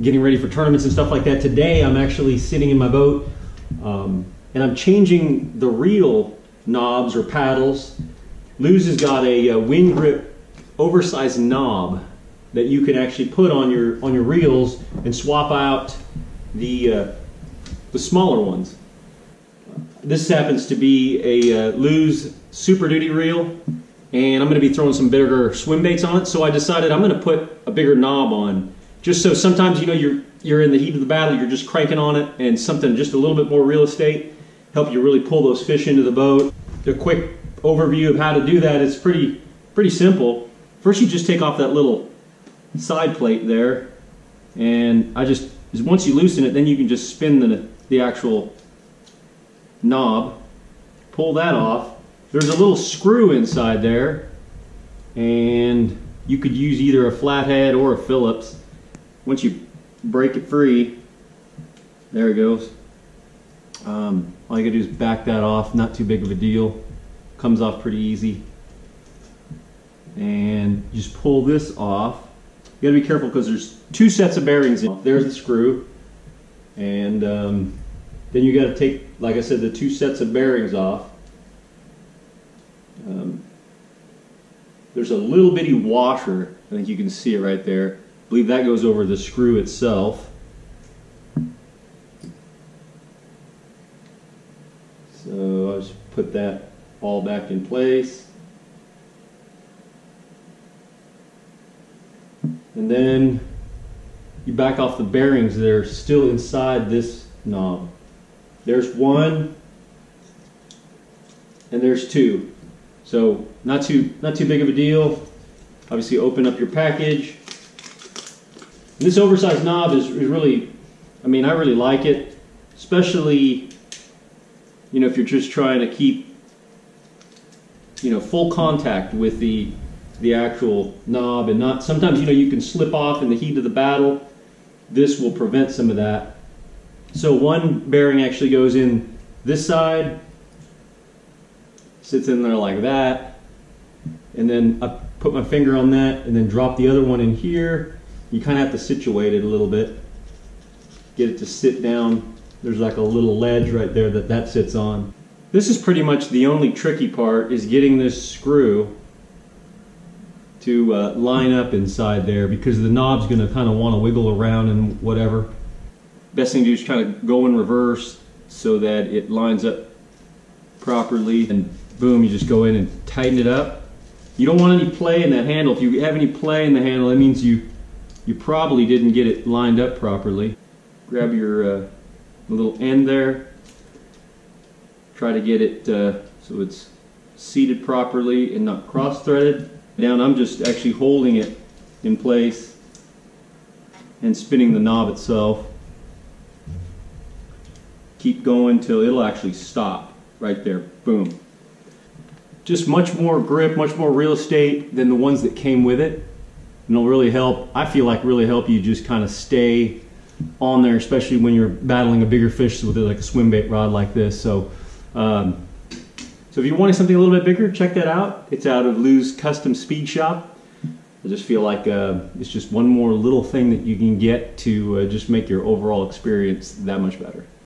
getting ready for tournaments and stuff like that. Today I'm actually sitting in my boat and I'm changing the reel knobs or paddles. Luz has got a wind grip oversized knob that you can actually put on your reels and swap out the smaller ones. This happens to be a Luz Super Duty reel, and I'm going to be throwing some bigger swim baits on it. So I decided I'm going to put a bigger knob on, just so sometimes, you know, you're in the heat of the battle, you're just cranking on it, and something just a little bit more real estate help you really pull those fish into the boat. A quick overview of how to do that is pretty simple. First, you just take off that little side plate there, and once you loosen it, then you can just spin the actual knob, pull that off. There's a little screw inside there, and you could use either a flathead or a Phillips. Once you break it free, there it goes. All you gotta do is back that off, not too big of a deal. Comes off pretty easy. And just pull this off. You gotta be careful because there's two sets of bearings in. There's the screw, and then you gotta take, like I said, the two sets of bearings off. There's a little bitty washer, I think you can see it right there. I believe that goes over the screw itself. So I'll just put that all back in place. And then you back off the bearings that are still inside this knob. There's one, and there's two. So not too big of a deal. Obviously open up your package. And this oversized knob is really, I mean, I really like it, especially, you know, if you're just trying to keep, you know, full contact with the actual knob, and not, sometimes, you know, you can slip off in the heat of the battle. This will prevent some of that. So one bearing actually goes in this side, sits in there like that, and then I put my finger on that and then drop the other one in here. You kind of have to situate it a little bit, get it to sit down. There's like a little ledge right there that sits on. This is pretty much the only tricky part, is getting this screw to line up inside there, because the knob's going to kind of want to wiggle around and whatever. Best thing to do is kind of go in reverse so that it lines up properly, and boom, you just go in and tighten it up. You don't want any play in that handle. If you have any play in the handle, that means you probably didn't get it lined up properly. Grab your little end there, try to get it so it's seated properly and not cross-threaded. Down, I'm just actually holding it in place and spinning the knob itself. Keep going till it'll actually stop right there. Boom. Just much more grip, much more real estate than the ones that came with it. And it'll really help, I feel like really help you just kind of stay on there, especially when you're battling a bigger fish with like a swim bait rod like this. So so if you're wanting something a little bit bigger, check that out. It's out of Luz Custom Speed Shop. I just feel like it's just one more little thing that you can get to just make your overall experience that much better.